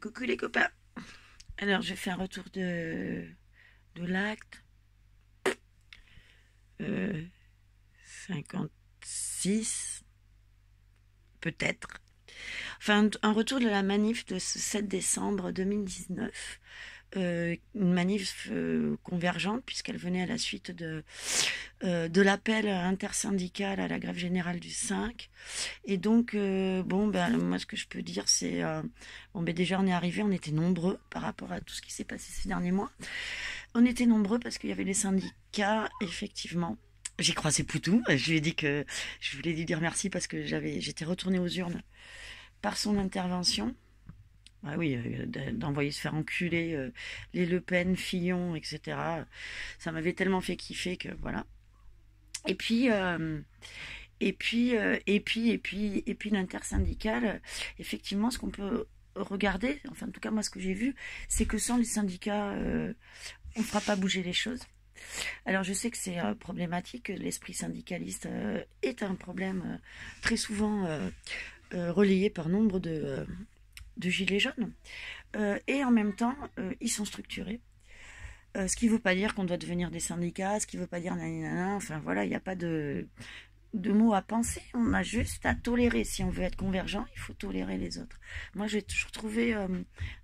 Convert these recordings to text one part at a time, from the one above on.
Coucou les copains. Alors, j'ai fait un retour de l'acte. Euh, 56, peut-être. Enfin, un retour de la manif de ce 7 décembre 2019. Une manif convergente, puisqu'elle venait à la suite de l'appel intersyndical à la grève générale du 5. Et donc, bon, ben, moi, ce que je peux dire, c'est... bon, ben, déjà, on est arrivé, on était nombreux par rapport à tout ce qui s'est passé ces derniers mois. On était nombreux parce qu'il y avait les syndicats, effectivement. J'ai croisé Poutou, je lui ai dit que je voulais lui dire merci parce que j'étais retournée aux urnes par son intervention. Ah oui, d'envoyer se faire enculer les Le Pen, Fillon, etc. Ça m'avait tellement fait kiffer que voilà. Et puis, et puis l'intersyndicale, effectivement, ce qu'on peut regarder, enfin en tout cas moi ce que j'ai vu, c'est que sans les syndicats, on ne fera pas bouger les choses. Alors je sais que c'est problématique, l'esprit syndicaliste est un problème très souvent relayé par nombre de gilets jaunes. Et en même temps, ils sont structurés. Ce qui ne veut pas dire qu'on doit devenir des syndicats, ce qui ne veut pas dire nanana, enfin voilà, il n'y a pas de mots à penser, on a juste à tolérer. Si on veut être convergent, il faut tolérer les autres. Moi, j'ai toujours trouvé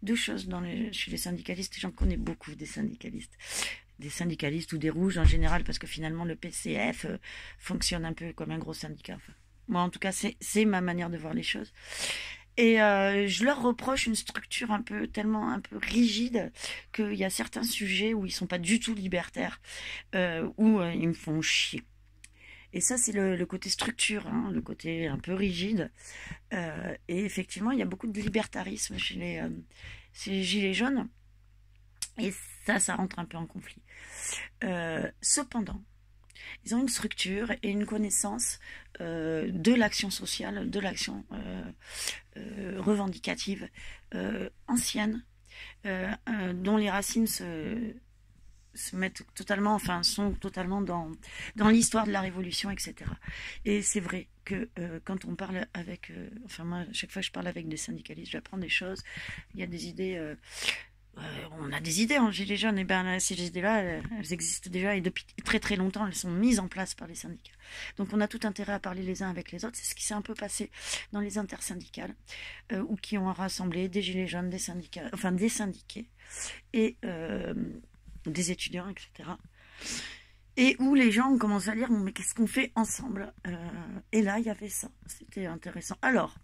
deux choses chez les syndicalistes, et j'en connais beaucoup des syndicalistes ou des rouges en général, parce que finalement le PCF fonctionne un peu comme un gros syndicat. Enfin, moi, en tout cas, c'est ma manière de voir les choses. Et je leur reproche une structure tellement un peu rigide qu'il y a certains sujets où ils sont pas du tout libertaires, où ils me font chier. Et ça, c'est le côté structure, hein, le côté un peu rigide. Et effectivement, il y a beaucoup de libertarisme chez les gilets jaunes. Et ça rentre un peu en conflit. Cependant, ils ont une structure et une connaissance de l'action sociale, de l'action revendicative ancienne, dont les racines se mettent totalement, enfin sont totalement dans l'histoire de la Révolution, etc. Et c'est vrai que quand on parle avec, enfin moi, chaque fois que je parle avec des syndicalistes, j'apprends des choses. Il y a des idées. On a des idées en Gilets jaunes, et bien ces idées-là, elles existent déjà et depuis très très longtemps, elles sont mises en place par les syndicats. Donc on a tout intérêt à parler les uns avec les autres. C'est ce qui s'est un peu passé dans les intersyndicales, ou qui ont rassemblé des Gilets jaunes, des syndicats, enfin des syndiqués et des étudiants, etc. Et où les gens ont commencé à dire bon, mais qu'est-ce qu'on fait ensemble, et là il y avait ça, c'était intéressant. Alors,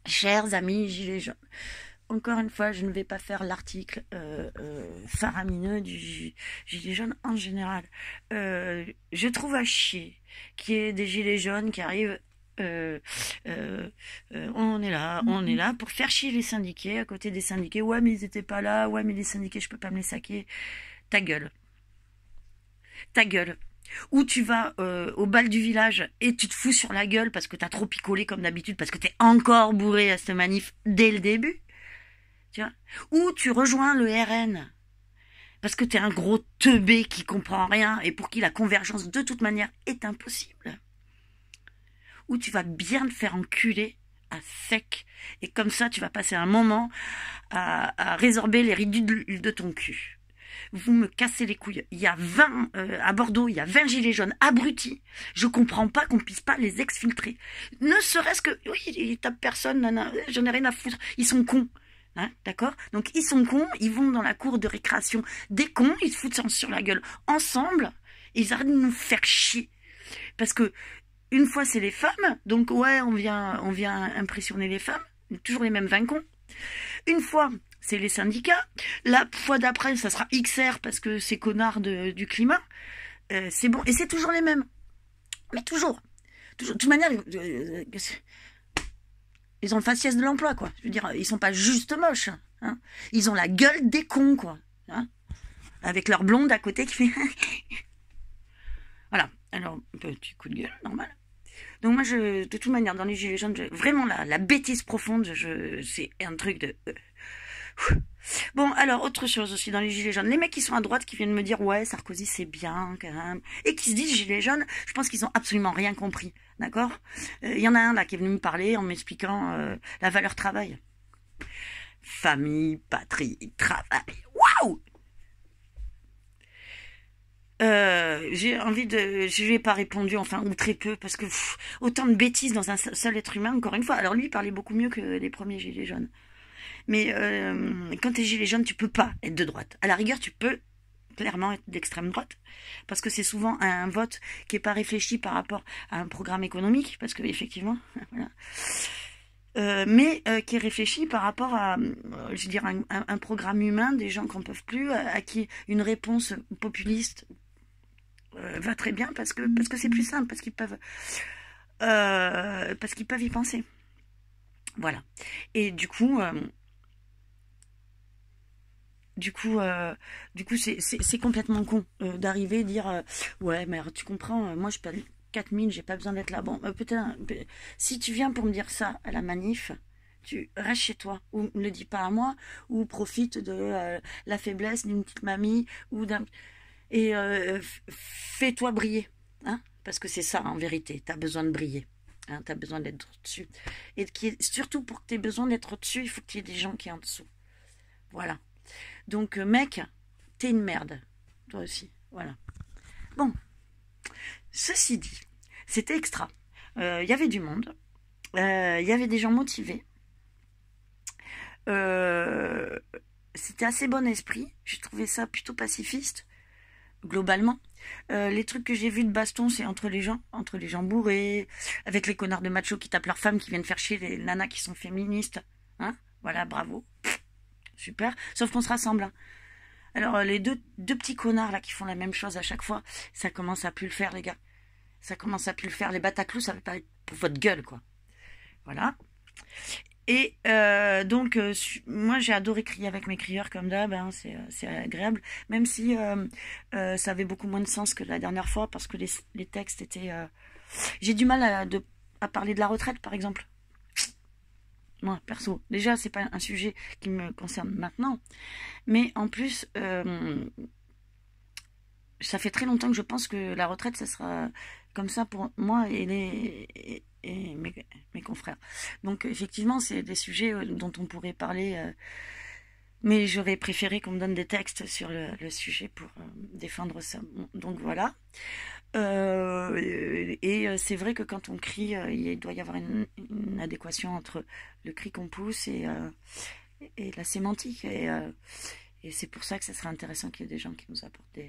chers amis Gilets jaunes, encore une fois, je ne vais pas faire l'article faramineux du gilet jaune en général. Je trouve à chier qu'il y ait des gilets jaunes qui arrivent. On est là pour faire chier les syndiqués à côté des syndiqués. Ouais, mais ils étaient pas là. Ouais, mais les syndiqués, je peux pas me les saquer. Ta gueule. Ta gueule. Ou tu vas au bal du village et tu te fous sur la gueule parce que t'as trop picolé comme d'habitude, parce que t'es encore bourré à cette manif dès le début. Tu vois, ou tu rejoins le RN parce que t'es un gros teubé qui comprend rien et pour qui la convergence de toute manière est impossible. Ou tu vas bien te faire enculer à sec et comme ça tu vas passer un moment à résorber les ridules de ton cul. Vous me cassez les couilles. Il y a 20 à Bordeaux, il y a 20 gilets jaunes abrutis. Je comprends pas qu'on puisse pas les exfiltrer. Ne serait-ce que oui, ils tapent personne, nana, j'en ai rien à foutre. Ils sont cons. Hein, d'accord? Donc ils sont cons, ils vont dans la cour de récréation des cons, ils se foutent sur la gueule ensemble, et ils arrêtent de nous faire chier. Parce que une fois c'est les femmes, donc ouais, on vient impressionner les femmes, toujours les mêmes 20 cons. Une fois c'est les syndicats, la fois d'après ça sera XR parce que c'est connards du climat. C'est bon, et c'est toujours les mêmes. Mais toujours. De toute manière, ils ont le faciès de l'emploi, quoi. Je veux dire, ils sont pas juste moches. Hein. Ils ont la gueule des cons, quoi. Hein. Avec leur blonde à côté qui fait... Voilà. Alors, petit coup de gueule, normal. Donc moi, de toute manière, dans les gilets jaunes, vraiment la bêtise profonde, c'est un truc de... Bon, alors, autre chose aussi dans les gilets jaunes. Les mecs qui sont à droite, qui viennent me dire, ouais, Sarkozy, c'est bien, quand même. Et qui se disent gilets jaunes, je pense qu'ils ont absolument rien compris. D'accord? Y en a un, là, qui est venu me parler en m'expliquant la valeur travail. famille, patrie, travail. Waouh! J'ai envie de... Je lui ai pas répondu, enfin, ou très peu, parce que autant de bêtises dans un seul être humain, encore une fois. Alors lui, il parlait beaucoup mieux que les premiers gilets jaunes. Mais quand t'es gilet jaune, tu peux pas être de droite. À la rigueur, tu peux clairement être d'extrême droite, parce que c'est souvent un vote qui est pas réfléchi par rapport à un programme économique, parce que effectivement, voilà. Mais qui est réfléchi par rapport à, je veux dire, un programme humain, des gens qu'on peuvent plus, à qui une réponse populiste va très bien parce que c'est plus simple, parce qu'ils peuvent y penser. Voilà. Et du coup c'est complètement con d'arriver et dire ouais, mais tu comprends, moi je paye 4000, j'ai pas besoin d'être là. Bon, peut-être si tu viens pour me dire ça à la manif, tu restes chez toi, ou ne le dis pas à moi, ou profite de la faiblesse d'une petite mamie, ou d'un... Et fais-toi briller, hein, parce que c'est ça en vérité, tu as besoin de briller. Hein, tu as besoin d'être au-dessus. Et surtout, pour que tu aies besoin d'être au-dessus, il faut qu'il y ait des gens qui sont en dessous. Voilà. Donc, mec, t'es une merde. Toi aussi. Voilà. Bon. Ceci dit, c'était extra. Il y avait du monde. Il y avait des gens motivés. C'était assez bon esprit. J'ai trouvé ça plutôt pacifiste, globalement. Les trucs que j'ai vus de baston, c'est entre les gens bourrés, avec les connards de machos qui tapent leurs femmes, qui viennent faire chier les nanas qui sont féministes. Hein, voilà, bravo. Super. Sauf qu'on se rassemble. Hein. Alors, les deux petits connards là qui font la même chose à chaque fois, ça commence à plus le faire, les gars. Ça commence à plus le faire. Les Bataclous, ça va pas être pour votre gueule, quoi. Voilà. Et donc, moi, j'ai adoré crier avec mes crieurs comme d'hab. Hein, c'est agréable. Même si ça avait beaucoup moins de sens que la dernière fois, parce que les textes étaient... J'ai du mal à parler de la retraite, par exemple. Moi, perso. Déjà, c'est pas un sujet qui me concerne maintenant. Mais en plus, ça fait très longtemps que je pense que la retraite, ça sera comme ça pour moi et mes confrères. Donc, effectivement, c'est des sujets dont on pourrait parler, mais j'aurais préféré qu'on me donne des textes sur le sujet pour défendre ça. Donc, voilà. Et c'est vrai que quand on crie, il doit y avoir une adéquation entre le cri qu'on pousse et la sémantique. Et c'est pour ça que ça serait intéressant qu'il y ait des gens qui nous apportent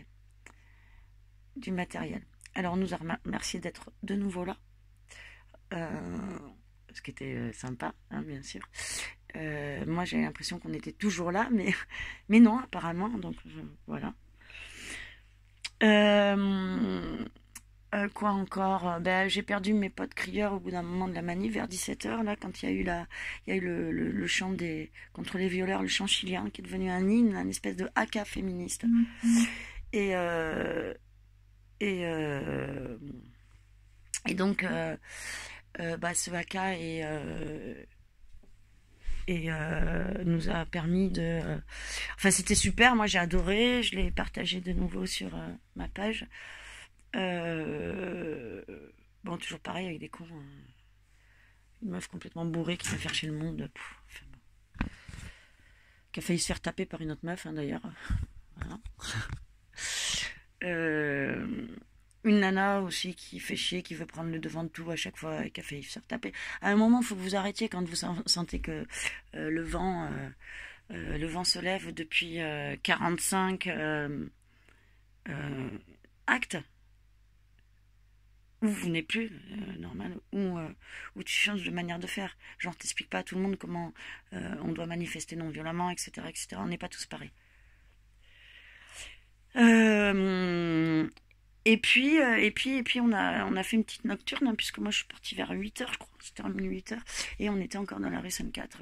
du matériel. Alors, on nous a remercié d'être de nouveau là. Ce qui était sympa, hein, bien sûr. Moi, j'ai l'impression qu'on était toujours là, mais non, apparemment. Donc, voilà. Quoi encore? J'ai perdu mes potes crieurs au bout d'un moment de la manif, vers 17h, là, quand il y a eu le chant contre les violeurs, le chant chilien, qui est devenu un hymne, une espèce de haka féministe. Et donc, ce haka nous a permis de... Enfin, c'était super, moi j'ai adoré, je l'ai partagé de nouveau sur ma page. Bon, toujours pareil, avec des cons. Une meuf complètement bourrée qui va faire chez le monde. Enfin, bon. Qui a failli se faire taper par une autre meuf, hein, d'ailleurs. Voilà. Une nana aussi qui fait chier, qui veut prendre le devant de tout à chaque fois et qui a failli se faire taper. À un moment, il faut que vous arrêtiez quand vous sentez que le vent se lève depuis 45 actes. Ou vous n'êtes plus normal, ou tu changes de manière de faire. Genre, t'expliques pas à tout le monde comment on doit manifester non violemment, etc., etc. On n'est pas tous pareils. Et puis on a fait une petite nocturne, hein, puisque moi je suis partie vers 8h, je crois. C'était terminé 8h. Et on était encore dans la rue Sainte-4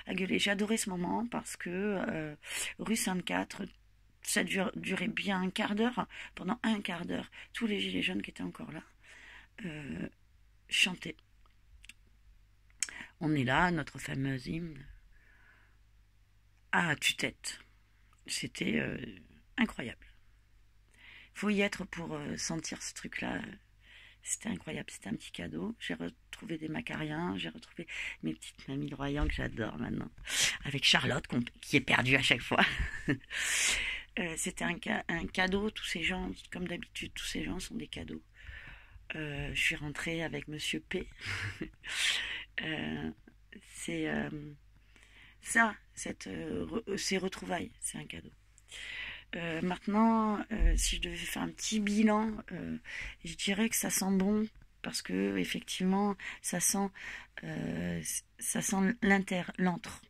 à gueuler. J'ai adoré ce moment parce que rue Sainte-4, ça durait bien un quart d'heure. Pendant un quart d'heure, tous les gilets jaunes qui étaient encore là chantaient. On est là, notre fameuse hymne. À tue-tête. C'était incroyable. Faut y être pour sentir ce truc-là. C'était incroyable, c'était un petit cadeau. J'ai retrouvé des macariens, j'ai retrouvé mes petites mamies royales que j'adore maintenant. avec Charlotte, qui est perdue à chaque fois. C'était un cadeau, tous ces gens, comme d'habitude, tous ces gens sont des cadeaux. Je suis rentrée avec Monsieur P. C'est ça, ces retrouvailles, c'est un cadeau. Maintenant, si je devais faire un petit bilan, je dirais que ça sent bon parce que effectivement, ça sent l'antre.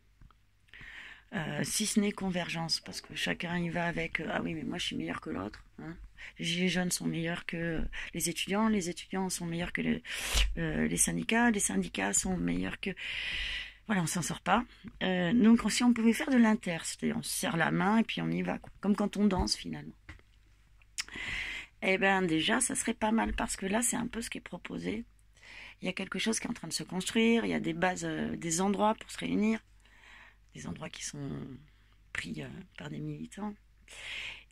Si ce n'est convergence, parce que chacun y va avec ah oui, mais moi je suis meilleur que l'autre. Hein. Les gilets jaunes sont meilleurs que les étudiants sont meilleurs que les syndicats sont meilleurs que. Voilà, on s'en sort pas. Donc si on pouvait faire de l'inter, c'est-à-dire on se serre la main et puis on y va, quoi. Comme quand on danse finalement. Eh bien déjà, ça serait pas mal parce que là, c'est un peu ce qui est proposé. Il y a quelque chose qui est en train de se construire, il y a des bases, des endroits pour se réunir, des endroits qui sont pris par des militants.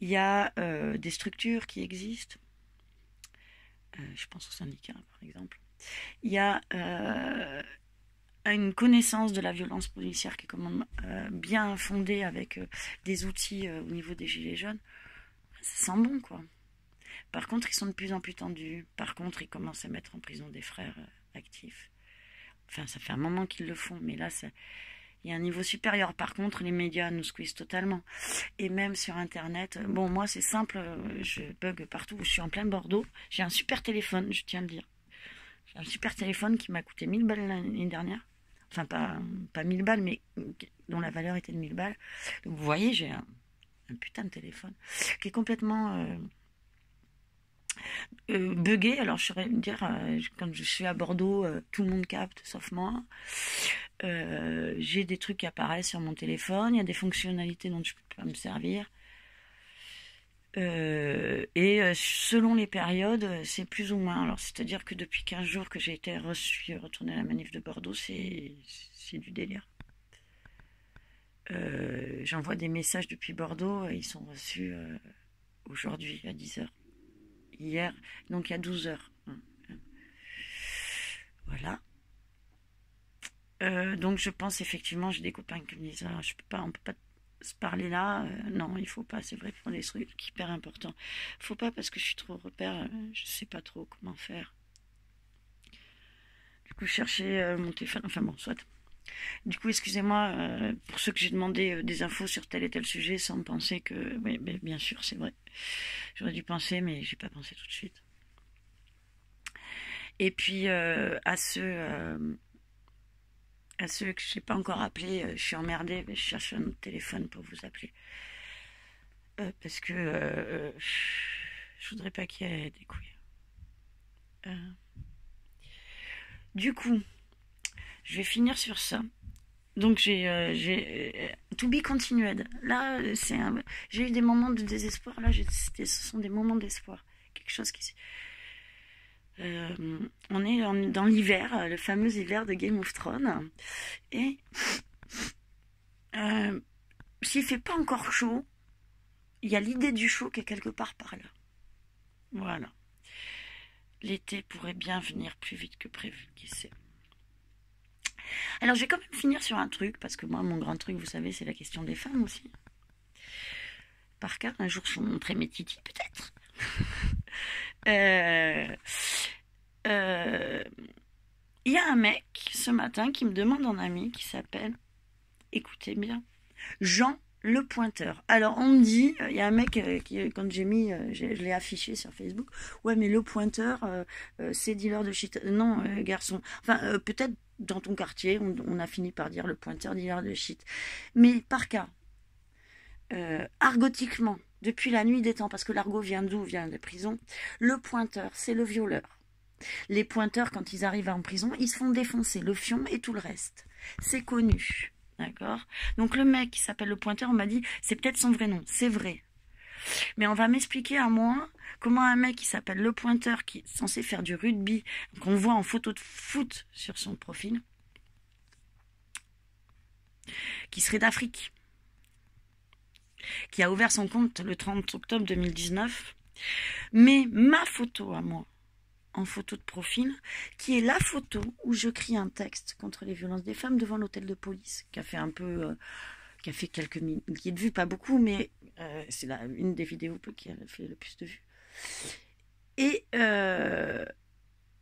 Il y a des structures qui existent. Je pense aux syndicats, par exemple. Il y a une connaissance de la violence policière qui est quand même bien fondée avec des outils au niveau des gilets jaunes. Ça sent bon, quoi. Par contre, ils sont de plus en plus tendus. Par contre, ils commencent à mettre en prison des frères actifs. Enfin, ça fait un moment qu'ils le font, mais là, il y a un niveau supérieur. Par contre, les médias nous squeezent totalement. Et même sur Internet, bon, moi, c'est simple, je bug partout. Je suis en plein Bordeaux. J'ai un super téléphone, je tiens à le dire. J'ai un super téléphone qui m'a coûté 1000 balles l'année dernière. Enfin, pas 1000 balles, mais dont la valeur était de 1000 balles. Donc, vous voyez, j'ai un putain de téléphone qui est complètement buggé. Alors, je saurais dire, quand je suis à Bordeaux, tout le monde capte, sauf moi. J'ai des trucs qui apparaissent sur mon téléphone. Il y a des fonctionnalités dont je ne peux pas me servir. Et selon les périodes, c'est plus ou moins. Alors, c'est-à-dire que depuis 15 jours que j'ai été retournée à la manif de Bordeaux, c'est du délire. J'envoie des messages depuis Bordeaux, ils sont reçus aujourd'hui à 10h. Hier, donc il y a 12h. Voilà. Donc je pense effectivement, j'ai des copains qui me disent on peut pas se parler là, non, il faut pas, c'est vrai, pour des trucs hyper importants. Faut pas parce que je suis trop repère, je sais pas trop comment faire. Du coup, chercher mon téléphone, enfin bon, soit. Du coup, excusez-moi pour ceux que j'ai demandé des infos sur tel et tel sujet sans penser que, oui, bien sûr, c'est vrai. J'aurais dû penser, mais j'ai pas pensé tout de suite. Et puis à ceux que je n'ai pas encore appelés, je suis emmerdée, mais je cherche un autre téléphone pour vous appeler. Parce que je voudrais pas qu'il y ait des couilles. Du coup, je vais finir sur ça. Donc j'ai to be continued. Là, j'ai eu des moments de désespoir. Là, ce sont des moments d'espoir. Quelque chose qui... on est dans l'hiver, le fameux hiver de Game of Thrones. Et s'il fait pas encore chaud, il y a l'idée du chaud qui est quelque part par là. Voilà. L'été pourrait bien venir plus vite que prévu, qui sait. Alors je vais quand même finir sur un truc, parce que moi, mon grand truc, vous savez, c'est la question des femmes aussi. Par cas, un jour, je vous montrerai mes titis, peut-être. Il y a un mec, ce matin, qui me demande en ami, qui s'appelle, écoutez bien, Jean Le Pointeur. Alors, on me dit, il y a un mec qui, quand j'ai mis, je l'ai affiché sur Facebook, ouais, mais Le Pointeur, c'est dealer de shit. Non, garçon. Enfin, peut-être dans ton quartier, on a fini par dire Le Pointeur, dealer de shit. Mais par cas, argotiquement, depuis la nuit des temps, parce que l'argot vient d'où? Vient des prisons. Le pointeur, c'est le violeur. Les pointeurs, quand ils arrivent en prison, ils se font défoncer, le fion et tout le reste. C'est connu, d'accord? Donc le mec qui s'appelle Le Pointeur, on m'a dit, c'est peut-être son vrai nom, c'est vrai. Mais on va m'expliquer à moi comment un mec qui s'appelle Le Pointeur, qui est censé faire du rugby, qu'on voit en photo de foot sur son profil, qui serait d'Afrique, qui a ouvert son compte le 30 octobre 2019, mais ma photo à moi en photo de profil, qui est la photo où je crie un texte contre les violences des femmes devant l'hôtel de police, qui a fait un peu, qui a fait quelques milliers de vues, pas beaucoup, mais c'est une des vidéos qui a fait le plus de vues.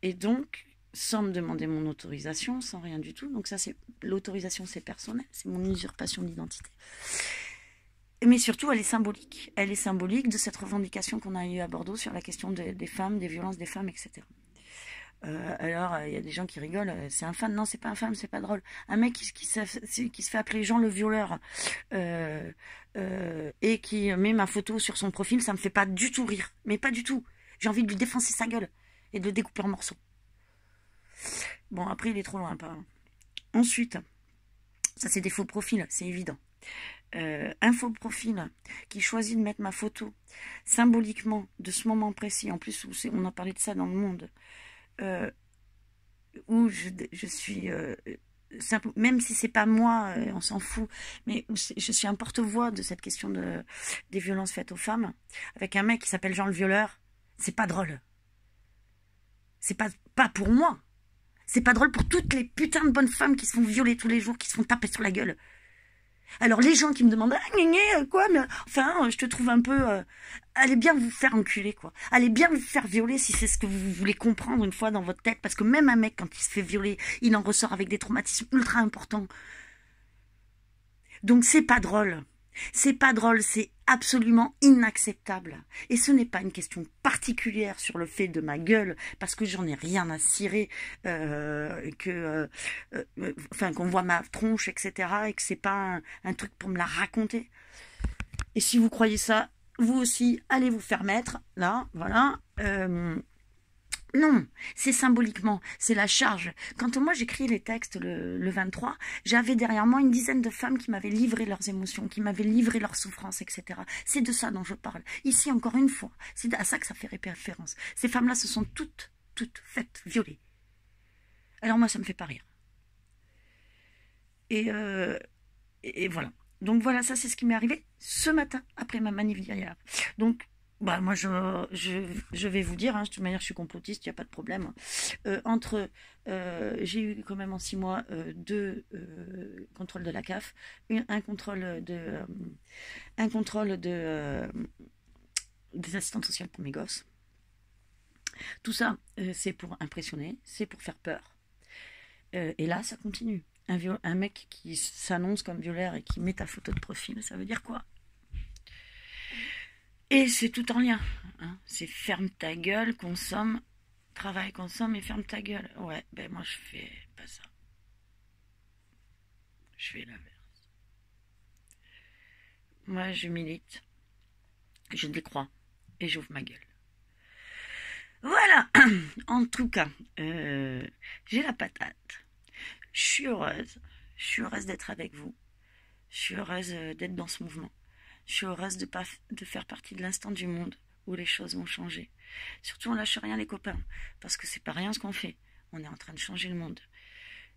Et donc, sans me demander mon autorisation, sans rien du tout. Donc ça, c'est l'autorisation, c'est personnel, c'est mon usurpation d'identité. Mais surtout, elle est symbolique. Elle est symbolique de cette revendication qu'on a eue à Bordeaux sur la question des femmes, des violences des femmes, etc. Alors, il y a des gens qui rigolent. C'est un fan. Non, c'est pas un fan, c'est pas drôle. Un mec qui se fait appeler Jean le violeur et qui met ma photo sur son profil, ça me fait pas du tout rire. Mais pas du tout. J'ai envie de lui défoncer sa gueule et de le découper en morceaux. Bon, après, il est trop loin, pas. Ensuite, ça, c'est des faux profils, c'est évident. Un faux profil qui choisit de mettre ma photo symboliquement de ce moment précis, en plus, on a parlé de ça dans le monde, où je suis... même si c'est pas moi, on s'en fout, mais je suis un porte-voix de cette question des violences faites aux femmes, avec un mec qui s'appelle Jean le violeur. C'est pas drôle. C'est pas pour moi. C'est pas drôle pour toutes les putains de bonnes femmes qui se font violer tous les jours, qui se font taper sur la gueule. Alors les gens qui me demandent quoi, mais enfin, je te trouve un peu... allez bien vous faire enculer, quoi. Allez bien vous faire violer si c'est ce que vous voulez comprendre une fois dans votre tête, parce que même un mec, quand il se fait violer, il en ressort avec des traumatismes ultra importants. Donc c'est pas drôle. C'est pas drôle, c'est absolument inacceptable. Et ce n'est pas une question particulière sur le fait de ma gueule, parce que j'en ai rien à cirer, qu'on voit ma tronche, etc., et que c'est pas un truc pour me la raconter. Et si vous croyez ça, vous aussi, allez vous faire mettre, là, voilà. Non, c'est symboliquement, c'est la charge. Quand moi j'écris les textes le 23, j'avais derrière moi une dizaine de femmes qui m'avaient livré leurs émotions, qui m'avaient livré leurs souffrances, etc. C'est de ça dont je parle. Ici, encore une fois, c'est à ça que ça fait référence. Ces femmes-là se sont toutes faites violer. Alors moi, ça me fait pas rire. Et voilà. Donc voilà, ça c'est ce qui m'est arrivé ce matin, après ma manif d'hier. Donc, bah, moi, je vais vous dire, hein, de toute manière, je suis complotiste, il n'y a pas de problème. J'ai eu quand même en 6 mois 2 contrôles de la CAF, un contrôle des assistantes sociales pour mes gosses. Tout ça, c'est pour impressionner, c'est pour faire peur. Et là, ça continue. Un mec qui s'annonce comme violeur et qui met ta photo de profil, ça veut dire quoi ? Et c'est tout en lien. Hein. C'est ferme ta gueule, consomme, travaille, consomme et ferme ta gueule. Ouais, ben moi je fais pas ça. Je fais l'inverse. Moi je milite, je décrois et j'ouvre ma gueule. Voilà. En tout cas, j'ai la patate. Je suis heureuse. Je suis heureuse d'être avec vous. Je suis heureuse d'être dans ce mouvement. Je suis heureuse de faire partie de l'instant du monde où les choses vont changer. Surtout, on lâche rien les copains, parce que c'est pas rien ce qu'on fait. On est en train de changer le monde.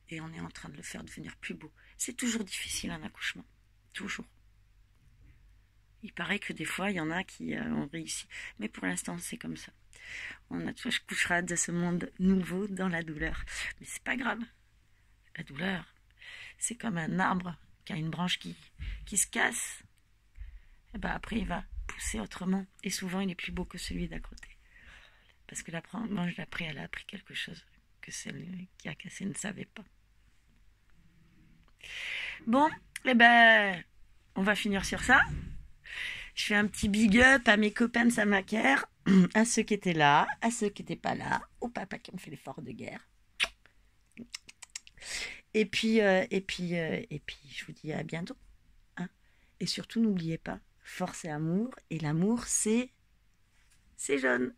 Et on est en train de le faire devenir plus beau. C'est toujours difficile un accouchement. Toujours. Il paraît que des fois, il y en a qui ont réussi. Mais pour l'instant, c'est comme ça. On accouchera de ce monde nouveau dans la douleur. Mais c'est pas grave. La douleur, c'est comme un arbre qui a une branche qui se casse. Et ben après, il va pousser autrement. Et souvent, il est plus beau que celui d'à côté. Parce que la branche d'après, elle a appris quelque chose que celle qui a cassé ne savait pas. Bon, eh ben, on va finir sur ça. Je fais un petit big up à mes copains de Samaker, à ceux qui étaient là, à ceux qui n'étaient pas là, aux papas qui ont fait l'effort de guerre. Et puis, je vous dis à bientôt. Hein. Et surtout, n'oubliez pas, force et amour. Et l'amour, c'est jaune.